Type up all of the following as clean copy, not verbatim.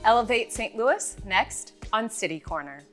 Elevate St. Louis, next on City Corner.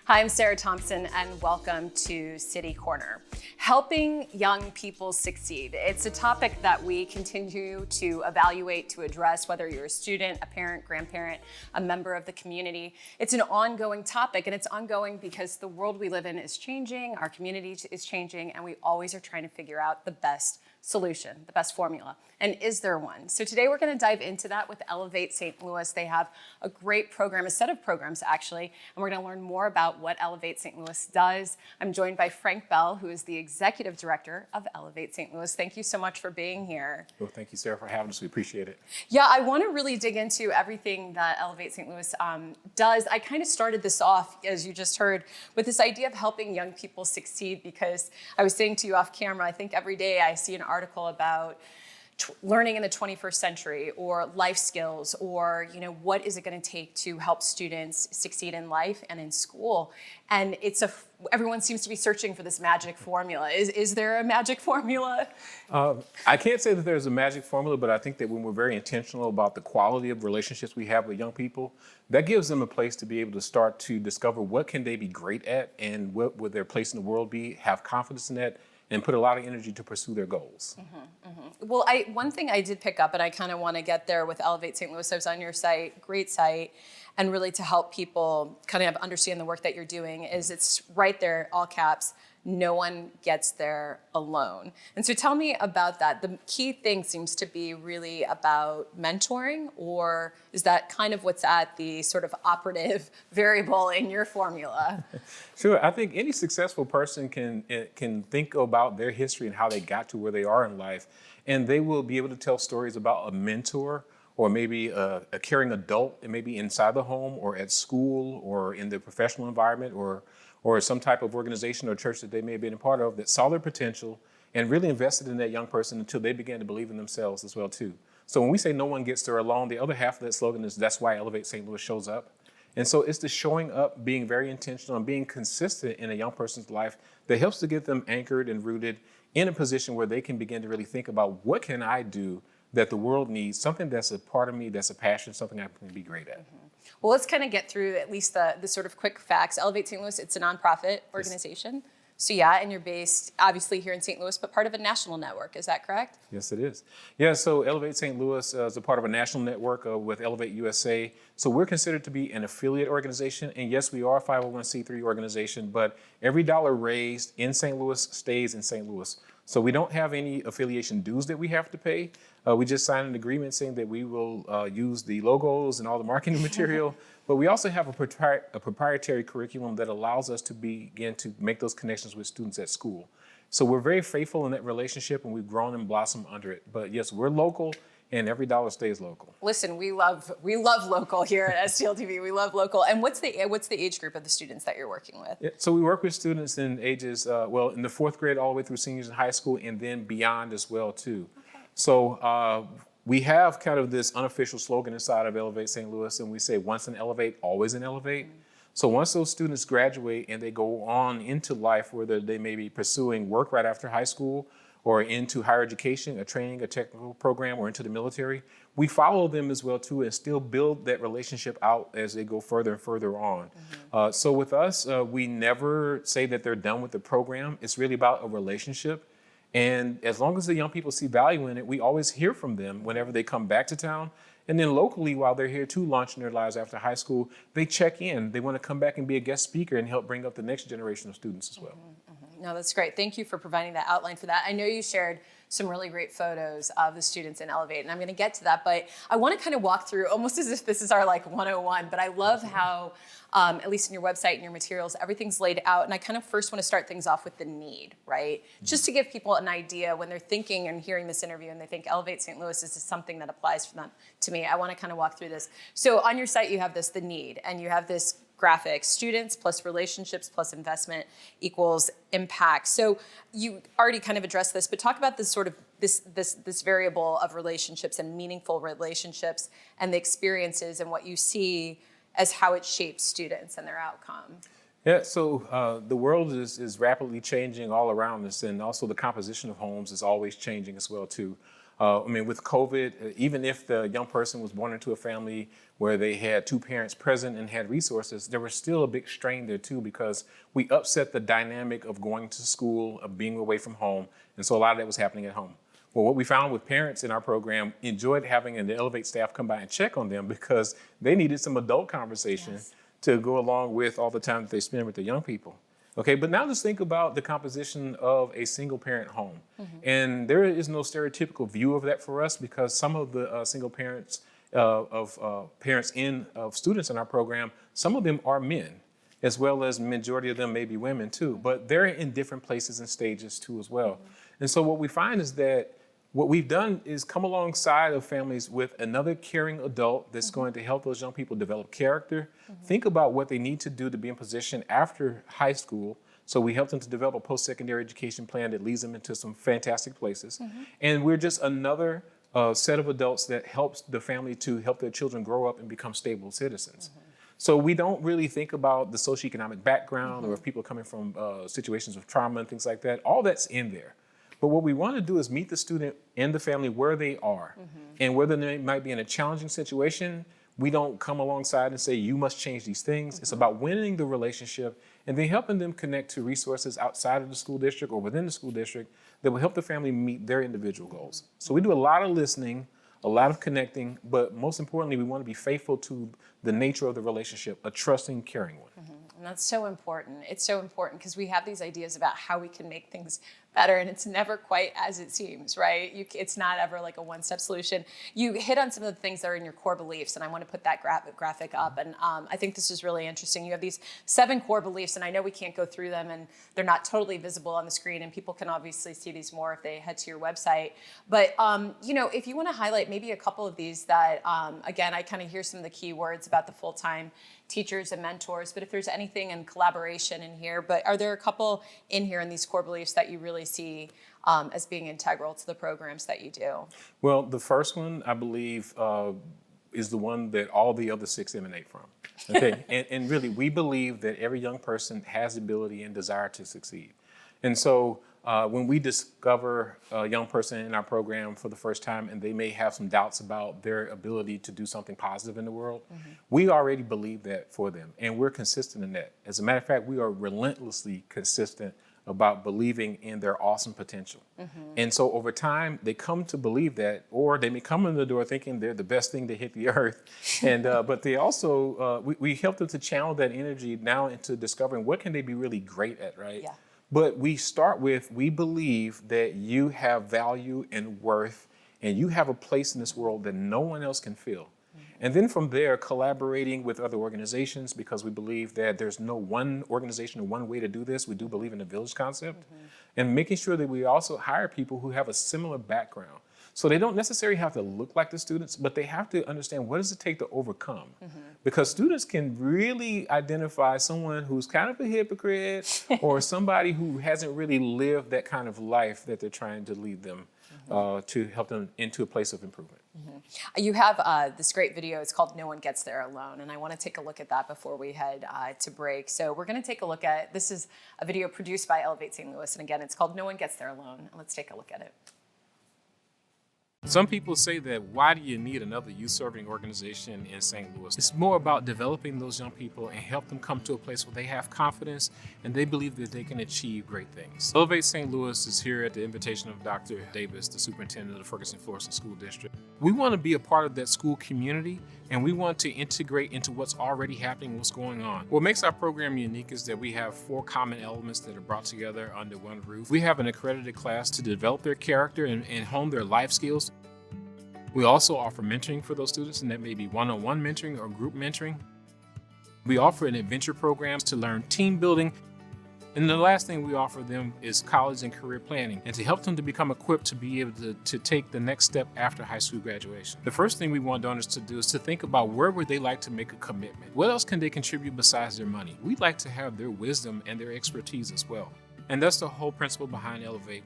Hi, I'm Sarah Thompson, and welcome to City Corner. Helping young people succeed. It's a topic that we continue to evaluate, to address, whether you're a student, a parent, grandparent, a member of the community. It's an ongoing topic, and it's ongoing because the world we live in is changing, our community is changing, and we always are trying to figure out the best solution, the best formula. And is there one? So today we're going to dive into that with Elevate St. Louis. They have a great program, a set of programs actually, and we're going to learn more about what Elevate St. Louis does. I'm joined by Frank Bell, who is the Executive Director of Elevate St. Louis. Thank you so much for being here. Well, thank you, Sarah, for having us. We appreciate it. Yeah, I want to really dig into everything that Elevate St. Louis does. I kind of started this off, as you just heard, with this idea of helping young people succeed, because I was saying to you off camera, I think every day I see an article about learning in the 21st century, or life skills, or what is it going to take to help students succeed in life and in school. And everyone seems to be searching for this magic formula. Is there a magic formula? I can't say that there's a magic formula, but I think that when we're very intentional about the quality of relationships we have with young people, that gives them a place to be able to start to discover what can they be great at, and what would their place in the world be, have confidence in that, and put a lot of energy to pursue their goals. Well, one thing I did pick up, and I kind of want to get there with Elevate St. Louis. I was on your site, great site, and really to help people kind of understand the work that you're doing, is it's right there, all caps, no one gets there alone. And so tell me about that. The key thing seems to be really about mentoring, or is that kind of what's at the sort of operative variable in your formula? Sure. I think any successful person can think about their history and how they got to where they are in life, and they will be able to tell stories about a mentor, or maybe a caring adult, and maybe inside the home or at school or in the professional environment, or some type of organization or church that they may have been a part of, that saw their potential and really invested in that young person until they began to believe in themselves as well too. So when we say no one gets there alone, the other half of that slogan is that's why Elevate St. Louis shows up. And so it's the showing up, being very intentional, and being consistent in a young person's life that helps to get them anchored and rooted in a position where they can begin to really think about, what can I do that the world needs, something that's a part of me, that's a passion, something I can be great at. Well, let's kind of get through at least the sort of quick facts. Elevate St. Louis, it's a nonprofit organization. Yes. So yeah, and you're based obviously here in St. Louis, but part of a national network, is that correct? Yes, it is. Yeah, so Elevate St. Louis is a part of a national network with Elevate USA. So we're considered to be an affiliate organization, and yes, we are a 501c3 organization, but every dollar raised in St. Louis stays in St. Louis. So we don't have any affiliation dues that we have to pay. We just signed an agreement saying that we will use the logos and all the marketing material, but we also have a proprietary curriculum that allows us to begin to make those connections with students at school. So we're very faithful in that relationship, and we've grown and blossomed under it. But yes, we're local, and every dollar stays local. Listen, we love local here at STLTV. We love local. And what's the age group of the students that you're working with? Yeah, so we work with students in ages, in the fourth grade all the way through seniors in high school, and then beyond as well too. Okay. So we have kind of this unofficial slogan inside of Elevate St. Louis, and we say, once an Elevate, always an Elevate. Mm-hmm. So once those students graduate and they go on into life, whether they may be pursuing work right after high school, or into higher education, a training, a technical program, or into the military, we follow them as well too, and still build that relationship out as they go further and further on. Mm-hmm. So with us, we never say that they're done with the program. It's really about a relationship. And as long as the young people see value in it, we always hear from them whenever they come back to town. And then locally, while they're here too, launching their lives after high school, they check in. They want to come back and be a guest speaker and help bring up the next generation of students as well. Mm-hmm. No, that's great. Thank you for providing that outline for that. I know you shared some really great photos of the students in Elevate, and I'm going to get to that, but I want to kind of walk through almost as if this is our 101, but I love how, at least in your website and your materials, everything's laid out, and I kind of first want to start things off with the need, right? Mm-hmm. Just to give people an idea when they're thinking and hearing this interview and they think Elevate St. Louis is something that applies for them. To me, I want to kind of walk through this. So on your site, you have the need, and you have this graphic, students plus relationships plus investment equals impact. So you already kind of addressed this, but talk about this sort of this variable of relationships and meaningful relationships and the experiences and what you see as how it shapes students and their outcome. Yeah, so the world is rapidly changing all around us, and also the composition of homes is always changing as well too. I mean, with COVID, even if the young person was born into a family where they had two parents present and had resources, there was still a big strain there too, because we upset the dynamic of going to school, of being away from home, and so a lot of that was happening at home. Well, what we found with parents in our program enjoyed having the Elevate staff come by and check on them because they needed some adult conversation to go along with all the time that they spend with the young people. Okay, but now let's think about the composition of a single parent home. And there is no stereotypical view of that for us, because some of the single parents of students in our program, some of them are men, as well as majority of them may be women too, but they're in different places and stages too as well. And so what we find is that what we've done is come alongside of families with another caring adult that's going to help those young people develop character, think about what they need to do to be in position after high school. So we help them to develop a post-secondary education plan that leads them into some fantastic places. And we're just another set of adults that helps the family to help their children grow up and become stable citizens. So we don't really think about the socioeconomic background or if people are coming from situations of trauma and things like that. All that's in there. But what we want to do is meet the student and the family where they are. And whether they might be in a challenging situation, we don't come alongside and say, you must change these things. It's about winning the relationship and then helping them connect to resources outside of the school district or within the school district that will help the family meet their individual goals. So we do a lot of listening, a lot of connecting, but most importantly, we want to be faithful to the nature of the relationship, a trusting, caring one. And that's so important. It's so important because we have these ideas about how we can make things better, and it's never quite as it seems, right? It's not ever like a one-step solution. You hit on some of the things that are in your core beliefs, and I want to put that graphic up. And I think this is really interesting. You have these 7 core beliefs, and I know we can't go through them, and they're not totally visible on the screen, and people can obviously see these more if they head to your website. But if you want to highlight maybe a couple of these that, again, I kind of hear some of the key words about the full-time teachers and mentors, but if there's anything in collaboration in here, but are there a couple in here in these core beliefs that you really see as being integral to the programs that you do? Well, the first one, I believe, is the one that all the other 6 emanate from. Okay, and really, we believe that every young person has the ability and desire to succeed. And so when we discover a young person in our program for the first time and they may have some doubts about their ability to do something positive in the world, we already believe that for them, and we're consistent in that. As a matter of fact, we are relentlessly consistent about believing in their awesome potential. And so over time, they come to believe that, or they may come in the door thinking they're the best thing to hit the earth. And but they also, we help them to channel that energy now into discovering what can they be really great at, right? Yeah. But we start with, we believe that you have value and worth, and you have a place in this world that no one else can fill. And then from there, collaborating with other organizations, because we believe that there's no one organization or one way to do this. We do believe in the village concept. And making sure that we also hire people who have a similar background. So they don't necessarily have to look like the students, but they have to understand what does it take to overcome. Because students can really identify someone who's kind of a hypocrite or somebody who hasn't really lived that kind of life that they're trying to lead them to help them into a place of improvement. You have this great video. It's called No One Gets There Alone, and I want to take a look at that before we head to break. So we're going to take a look at, this is a video produced by Elevate St. Louis, and again, it's called No One Gets There Alone. Let's take a look at it. Some people say that why do you need another youth-serving organization in St. Louis? It's more about developing those young people and help them come to a place where they have confidence and they believe that they can achieve great things. Elevate St. Louis is here at the invitation of Dr. Davis, the superintendent of the Ferguson-Florissant School District. We want to be a part of that school community, and we want to integrate into what's already happening, what's going on. What makes our program unique is that we have 4 common elements that are brought together under one roof. We have an accredited class to develop their character and hone their life skills. We also offer mentoring for those students, and that may be one-on-one mentoring or group mentoring. We offer an adventure program to learn team building. And the last thing we offer them is college and career planning, and to help them to become equipped to be able to take the next step after high school graduation. The first thing we want donors to do is to think about where would they like to make a commitment. What else can they contribute besides their money? We'd like to have their wisdom and their expertise as well. And that's the whole principle behind Elevate.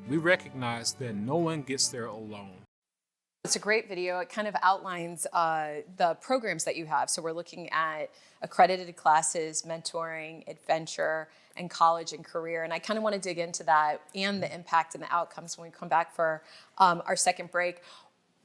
We recognize that no one gets there alone. It's a great video. It kind of outlines the programs that you have. So we're looking at accredited classes, mentoring, adventure, and college and career. And I kind of want to dig into that and the impact and the outcomes when we come back for our second break.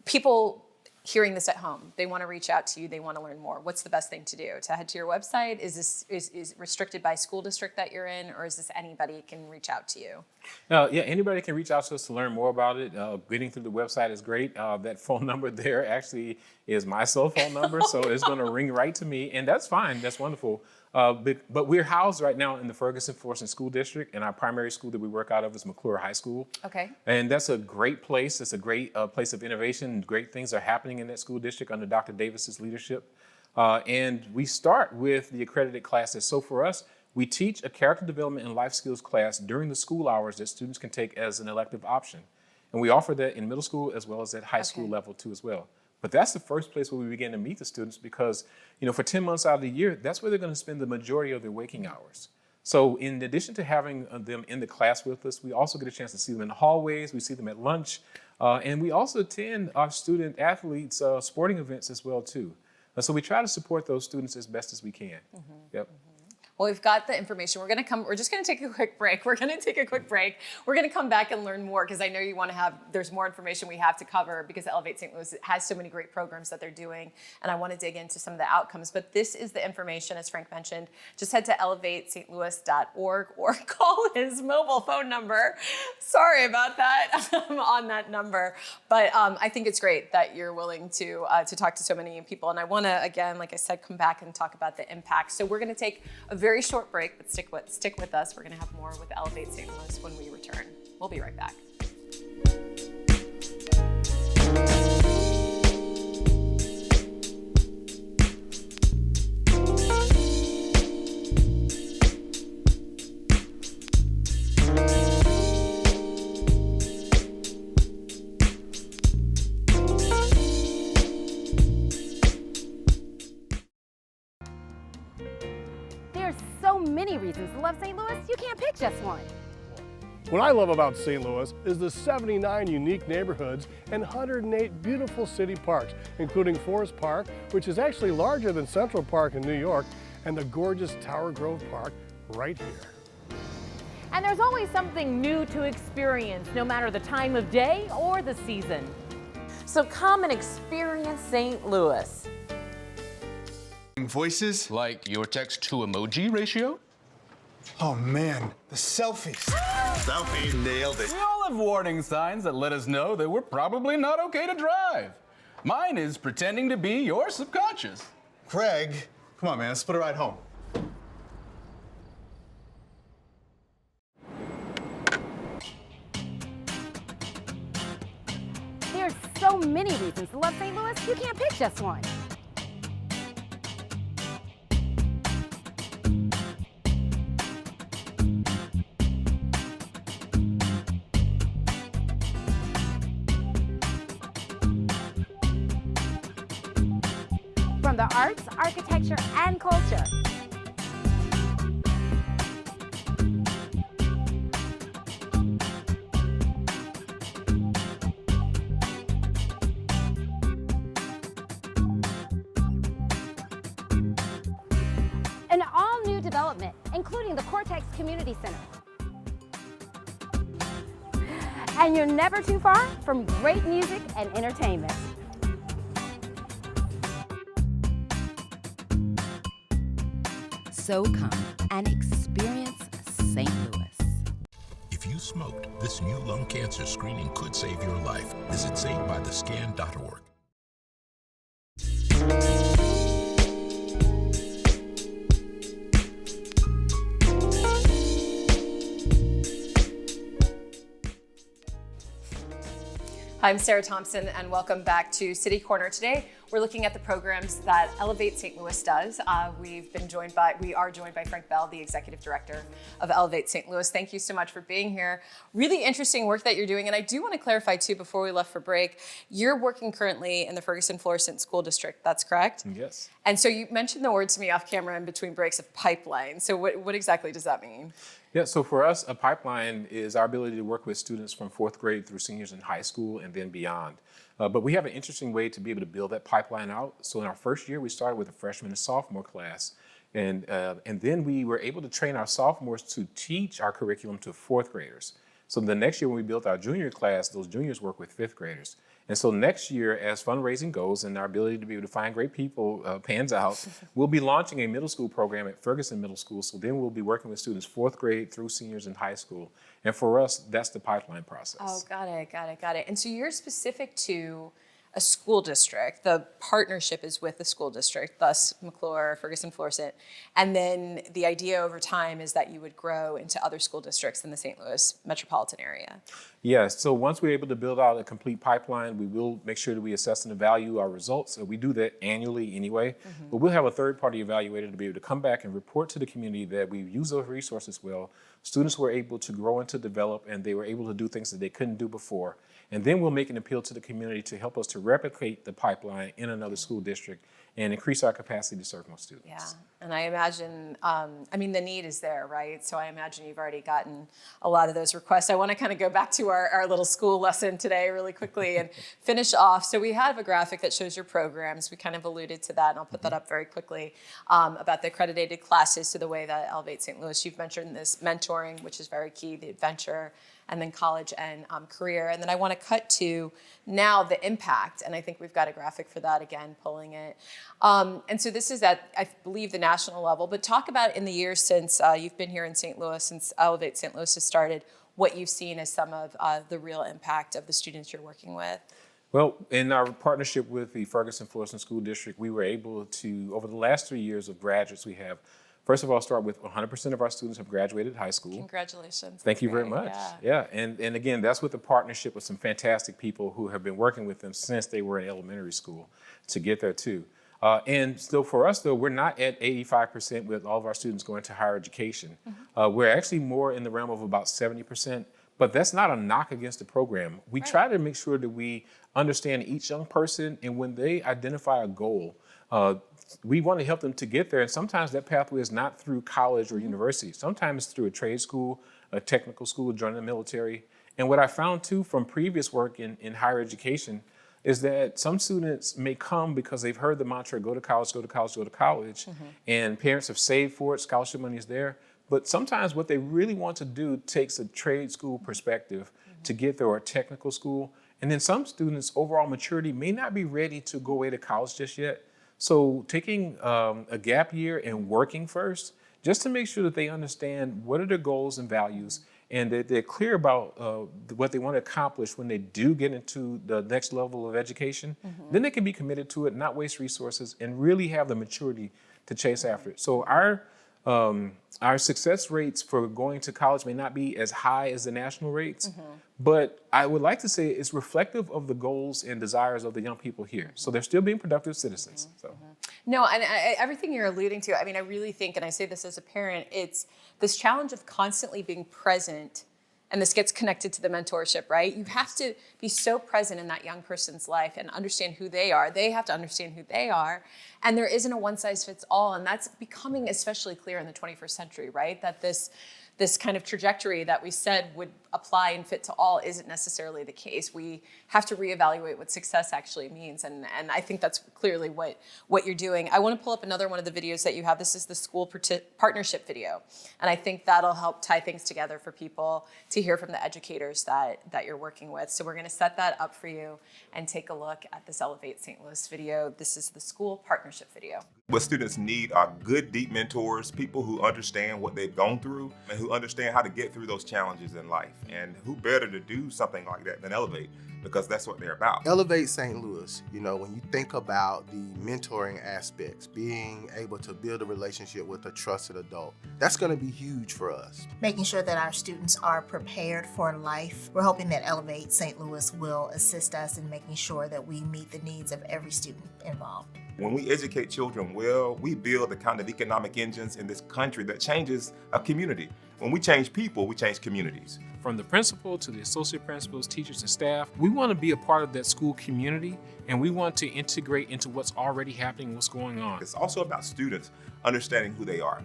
People hearing this at home, they want to reach out to you, they want to learn more. What's the best thing to do? To head to your website? Is this is restricted by school district that you're in, or is this anybody can reach out to you? Yeah, anybody can reach out to us to learn more about it. Getting through the website is great. That phone number there actually is my cell phone number, so it's going to ring right to me, and that's fine. That's wonderful. But we're housed right now in the Ferguson-Forson School District, and our primary school that we work out of is McClure High School. Okay. And that's a great place. It's a great place of innovation. Great things are happening in that school district under Dr. Davis's leadership. And we start with the accredited classes. So for us, we teach a character development and life skills class during the school hours that students can take as an elective option. And we offer that in middle school as well as at high school level too as well. But that's the first place where we begin to meet the students because, for 10 months out of the year, that's where they're going to spend the majority of their waking hours. So in addition to having them in the class with us, we also get a chance to see them in the hallways, we see them at lunch, and we also attend our student athletes' sporting events as well too. So we try to support those students as best as we can. Mm-hmm. Yep. Mm-hmm. Well, we've got the information. We're just going to take a quick break. We're going to come back and learn more because I know you want to there's more information we have to cover because Elevate St. Louis has so many great programs that they're doing. And I want to dig into some of the outcomes. But this is the information, as Frank mentioned. Just head to elevatestlouis.org or call his mobile phone number. Sorry about that on that number. But I think it's great that you're willing to talk to so many people. And I want to, again, like I said, come back and talk about the impact. So we're going to take a very short break, but stick with us. We're going to have more with Elevate St. Louis when we return. We'll be right back. Many reasons to love St. Louis, you can't pick just one. What I love about St. Louis is the 79 unique neighborhoods and 108 beautiful city parks, including Forest Park, which is actually larger than Central Park in New York, and the gorgeous Tower Grove Park right here. And there's always something new to experience, no matter the time of day or the season. So come and experience St. Louis. Voices? Like your text to emoji ratio? Oh man, the selfies. Selfie, nailed it. We all have warning signs that let us know that we're probably not okay to drive. Mine is pretending to be your subconscious. Craig, come on man, let's split a ride home. There's so many reasons to love St. Louis, you can't pick just one. From the arts, architecture, and culture. An all-new development, including the Cortex Community Center. And you're never too far from great music and entertainment. So come and experience St. Louis. If you smoked, this new lung cancer screening could save your life. Visit SaveByTheScan.org. Hi, I'm Sarah Thompson, and welcome back to City Corner. Today, We're looking at the programs that Elevate St. Louis does. We are joined by Frank Bell, the Executive Director of Elevate St. Louis. Thank you so much for being here. Really interesting work that you're doing. And I do want to clarify too, before we left for break, you're working currently in the Ferguson-Florissant School District, that's correct? Yes. And so you mentioned the word to me off camera in between breaks of pipeline. So what exactly does that mean? Yeah, so for us, a pipeline is our ability to work with students from 4th grade through seniors in high school and then beyond. But we have an interesting way to be able to build that pipeline out. So in our first year, we started with a freshman and sophomore class. And then we were able to train our sophomores to teach our curriculum to 4th graders. So the next year when we built our junior class, those juniors work with 5th graders. And so next year, as fundraising goes and our ability to be able to find great people pans out, we'll be launching a middle school program at Ferguson Middle School. So then we'll be working with students 4th grade through seniors in high school. And for us, that's the pipeline process. Oh, got it. And so you're specific to a school district. The partnership is with the school district, thus McClure, Ferguson-Florissant. And then the idea over time is that you would grow into other school districts in the St. Louis metropolitan area. Yeah, so once we're able to build out a complete pipeline, we will make sure that we assess and evaluate our results. So we do that annually anyway, but we'll have a third-party evaluator to be able to come back and report to the community that we've used those resources well. Students were able to grow and to develop, and they were able to do things that they couldn't do before. And then we'll make an appeal to the community to help us to replicate the pipeline in another school district and increase our capacity to serve more students. Yeah, and I imagine, the need is there, right? So I imagine you've already gotten a lot of those requests. I want to kind of go back to our little school lesson today really quickly and finish off. So we have a graphic that shows your programs. We kind of alluded to that, and I'll put that up very quickly, about the accredited classes to the way that Elevate St. Louis. You've mentioned this mentoring, which is very key, the adventure, and then college and career. And then I want to cut to now the impact, and I think we've got a graphic for that again, pulling it. And so this is at, I believe, the national level, but talk about in the years since you've been here in St. Louis, since Elevate St. Louis has started, what you've seen as some of the real impact of the students you're working with. Well, in our partnership with the Ferguson-Florissant School District, we were able to, over the last 3 years of graduates we have, first of all, start with 100% of our students have graduated high school. Congratulations. Thank you very much. Yeah. And again, that's with a partnership with some fantastic people who have been working with them since they were in elementary school to get there too. And still for us though, we're not at 85% with all of our students going to higher education. We're actually more in the realm of about 70%, but that's not a knock against the program. We try to make sure that we understand each young person, and when they identify a goal, we want to help them to get there. And sometimes that pathway is not through college or university. Sometimes it's through a trade school, a technical school, joining the military. And what I found too from previous work in higher education is that some students may come because they've heard the mantra, go to college, go to college, go to college. And parents have saved for it, scholarship money is there. But sometimes what they really want to do takes a trade school perspective to get there, or a technical school. And then some students' overall maturity may not be ready to go away to college just yet. So taking a gap year and working first, just to make sure that they understand what are their goals and values, and that they're clear about what they want to accomplish when they do get into the next level of education, then they can be committed to it, not waste resources, and really have the maturity to chase after it. So our success rates for going to college may not be as high as the national rates, but I would like to say it's reflective of the goals and desires of the young people here. So they're still being productive citizens. So. No, and everything you're alluding to, I really think, and I say this as a parent, it's this challenge of constantly being present. And this gets connected to the mentorship, right? You have to be so present in that young person's life and understand who they are. They have to understand who they are. And there isn't a one size fits all. And that's becoming especially clear in the 21st century, right? That this kind of trajectory that we said would apply and fit to all isn't necessarily the case. We have to reevaluate what success actually means. And I think that's clearly what you're doing. I want to pull up another one of the videos that you have. This is the school partnership video. And I think that'll help tie things together for people to hear from the educators that you're working with. So we're going to set that up for you and take a look at this Elevate St. Louis video. This is the school partnership video. What students need are good, deep mentors, people who understand what they've gone through and who understand how to get through those challenges in life. And who better to do something like that than Elevate? because that's what they're about. Elevate St. Louis, you know, when you think about the mentoring aspects, being able to build a relationship with a trusted adult, that's going to be huge for us. Making sure that our students are prepared for life. We're hoping that Elevate St. Louis will assist us in making sure that we meet the needs of every student involved. When we educate children well, we build the kind of economic engines in this country that changes a community. When we change people, we change communities. From the principal to the associate principals, teachers, and staff, we want to be a part of that school community, and we want to integrate into what's already happening, what's going on. It's also about students understanding who they are.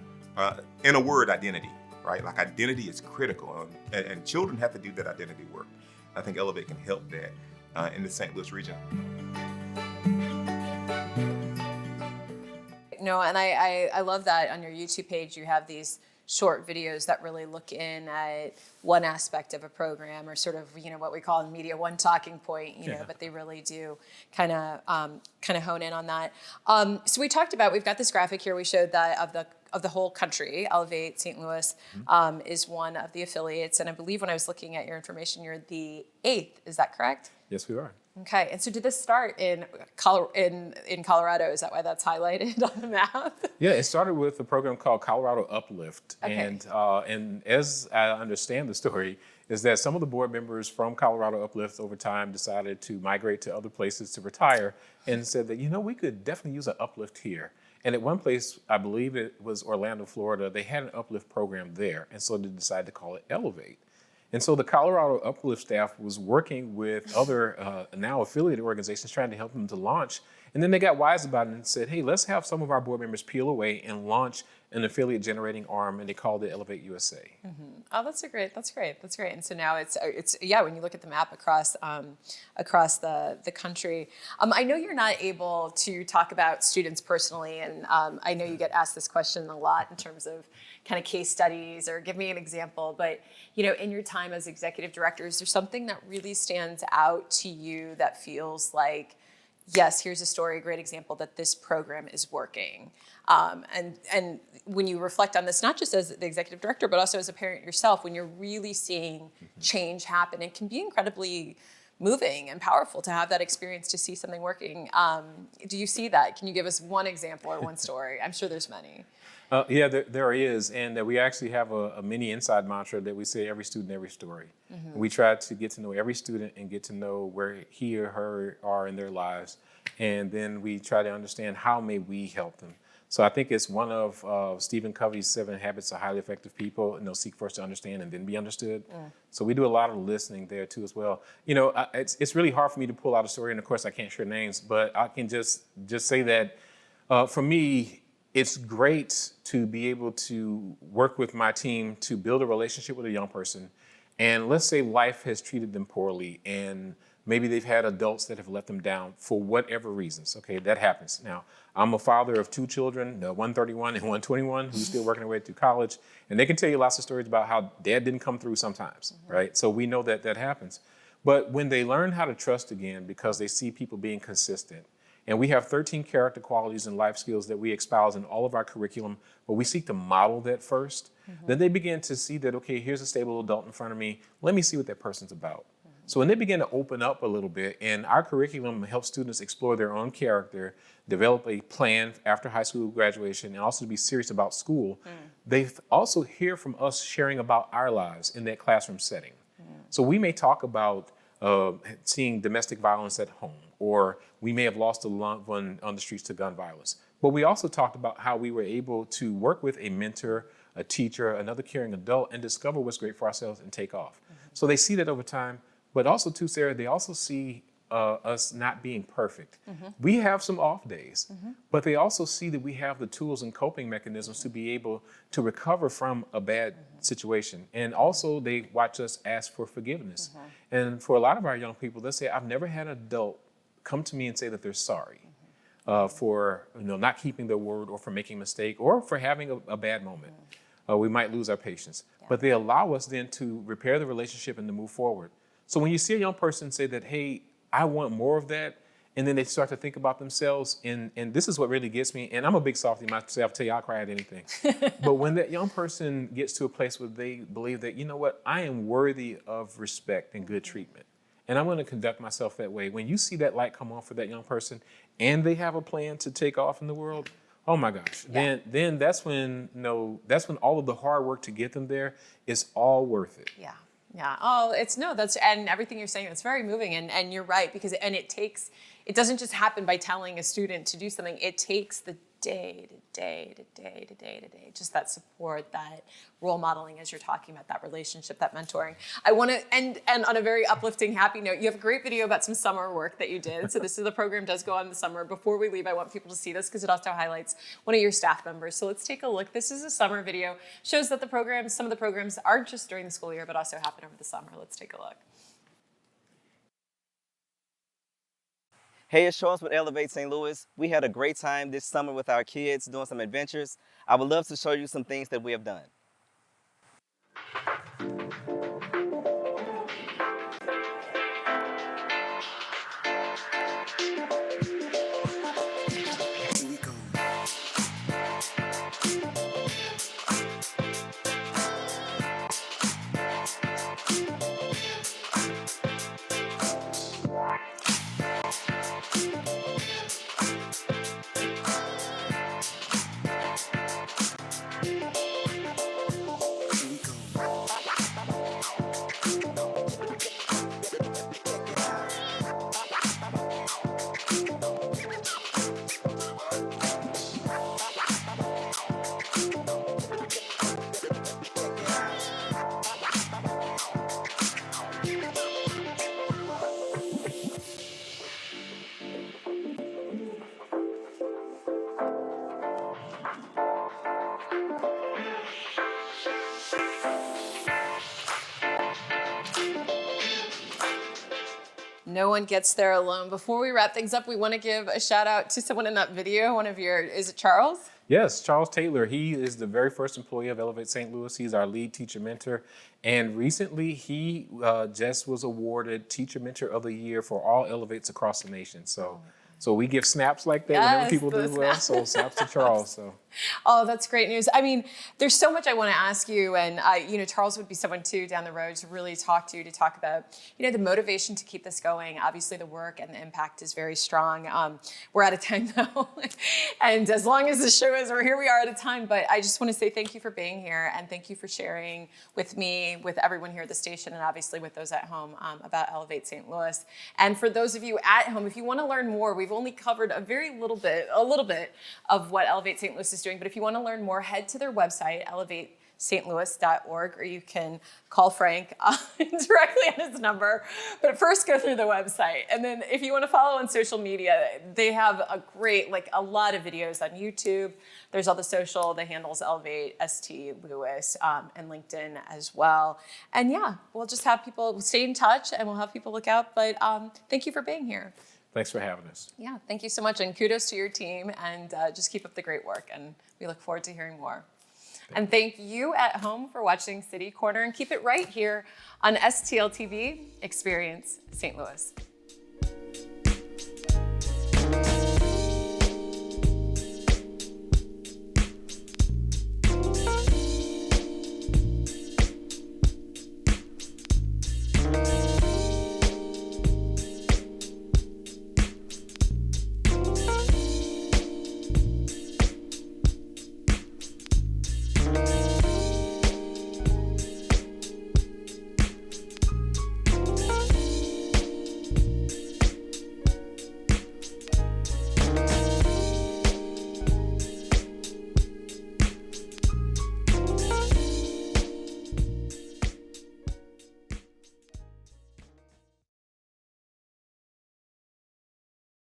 In a word, identity, right? Like identity is critical, and children have to do that identity work. I think Elevate can help that in the St. Louis region. No, and I love that on your YouTube page you have these short videos that really look in at one aspect of a program, or sort of, you know, what we call in media one talking point, you know, but they really do kind of hone in on that. So we talked about, we've got this graphic here, we showed that of the whole country, Elevate St. Louis is one of the affiliates, and I believe when I was looking at your information, you're the 8th, is that correct? Yes, we are. Okay, and so did this start in Colorado? Is that why that's highlighted on the map? Yeah, it started with a program called Colorado Uplift. Okay. And as I understand the story, is that some of the board members from Colorado Uplift over time decided to migrate to other places to retire, and said that, you know, we could definitely use an uplift here. And at one place, I believe it was Orlando, Florida, they had an uplift program there, and so they decided to call it Elevate. And so the Colorado Uplift staff was working with other now affiliated organizations trying to help them to launch. And then they got wise about it and said, hey, let's have some of our board members peel away and launch an affiliate generating arm, and they called it Elevate USA. Mm-hmm. Oh, that's great. And so now it's yeah, when you look at the map across the country, I know you're not able to talk about students personally, and I know you get asked this question a lot in terms of kind of case studies or give me an example, but you know, in your time as executive director, is there something that really stands out to you that feels like, yes, here's a great example that this program is working? And when you reflect on this, not just as the executive director, but also as a parent yourself, when you're really seeing change happen, it can be incredibly moving and powerful to have that experience, to see something working. Do you see that? Can you give us one example or one story? I'm sure there's many. Yeah, there is, and we actually have a mini inside mantra that we say, every student, every story. Mm-hmm. We try to get to know every student and get to know where he or her are in their lives, and then we try to understand how may we help them. So I think it's one of Stephen Covey's 7 Habits of Highly Effective People, seek first to understand and then be understood. So we do a lot of listening there too as well. You know, it's really hard for me to pull out a story, and of course I can't share names, but I can just say that for me, it's great to be able to work with my team to build a relationship with a young person. And let's say life has treated them poorly, and maybe they've had adults that have let them down for whatever reasons. Okay, that happens. Now, I'm a father of 2 children, 131 and 121, who's still working their way through college. And they can tell you lots of stories about how dad didn't come through sometimes, right? So we know that happens. But when they learn how to trust again, because they see people being consistent, and we have 13 character qualities and life skills that we espouse in all of our curriculum, but we seek to model that first. Then they begin to see that, okay, here's a stable adult in front of me. Let me see what that person's about. So when they begin to open up a little bit, and our curriculum helps students explore their own character, develop a plan after high school graduation, and also to be serious about school, they also hear from us sharing about our lives in that classroom setting. So we may talk about seeing domestic violence at home, or we may have lost a loved one on the streets to gun violence. But we also talked about how we were able to work with a mentor, a teacher, another caring adult, and discover what's great for ourselves and take off. So they see that over time, but also too, Sarah, they also see us not being perfect. We have some off days, but they also see that we have the tools and coping mechanisms to be able to recover from a bad situation. And also they watch us ask for forgiveness. And for a lot of our young people, they'll say, I've never had an adult come to me and say that they're sorry for not keeping their word, or for making a mistake, or for having a bad moment. We might lose our patience. But they allow us then to repair the relationship and to move forward. So when you see a young person say that, hey, I want more of that, and then they start to think about themselves, and this is what really gets me, and I'm a big softie myself, tell you I'll cry at anything. But when that young person gets to a place where they believe that, you know what, I am worthy of respect and good treatment, and I'm going to conduct myself that way. When you see that light come on for that young person and they have a plan to take off in the world, oh my gosh, then that's when, that's when all of the hard work to get them there is all worth it. Yeah. Yeah. Oh, and everything you're saying, it's very moving, and you're right, because it doesn't just happen by telling a student to do something. It takes the day to day, just that support, that role modeling, as you're talking about, that relationship, that mentoring. I want to end on a very uplifting, happy note. You have a great video about some summer work that you did. So the program does go on in the summer. Before we leave, I want people to see this because it also highlights one of your staff members. So let's take a look. This is a summer video. Shows that some of the programs aren't just during the school year, but also happen over the summer. Let's take a look. Hey, it's Charles with Elevate St. Louis. We had a great time this summer with our kids doing some adventures. I would love to show you some things that we have done. No one gets there alone. Before we wrap things up, we want to give a shout out to someone in that video. Is it Charles? Yes, Charles Taylor. He is the very first employee of Elevate St. Louis. He's our lead teacher mentor. And recently he just was awarded Teacher Mentor of the Year for all Elevates across the nation. So we give snaps like that whenever people do well. So snaps to Charles. So. Oh, that's great news. I mean, there's so much I want to ask you, and Charles would be someone too down the road to really talk about, the motivation to keep this going. Obviously, the work and the impact is very strong. We're out of time though, and as long as the show is, here we are at a time. But I just want to say thank you for being here, and thank you for sharing with me, with everyone here at the station, and obviously with those at home about Elevate St. Louis. And for those of you at home, if you want to learn more, we've only covered a little bit of what Elevate St. Louis is doing. But if you want to learn more, head to their website, elevatestlouis.org, or you can call Frank directly on his number. But first, go through the website. And then if you want to follow on social media, they have a lot of videos on YouTube. There's all the social, the handles Elevate, ST Louis, and LinkedIn as well. And yeah, we'll just have people stay in touch, and we'll have people look out. But thank you for being here. Thanks for having us. Yeah, thank you so much, and kudos to your team, and just keep up the great work, and we look forward to hearing more. And thank you at home for watching City Corner, and keep it right here on STL TV, Experience St. Louis.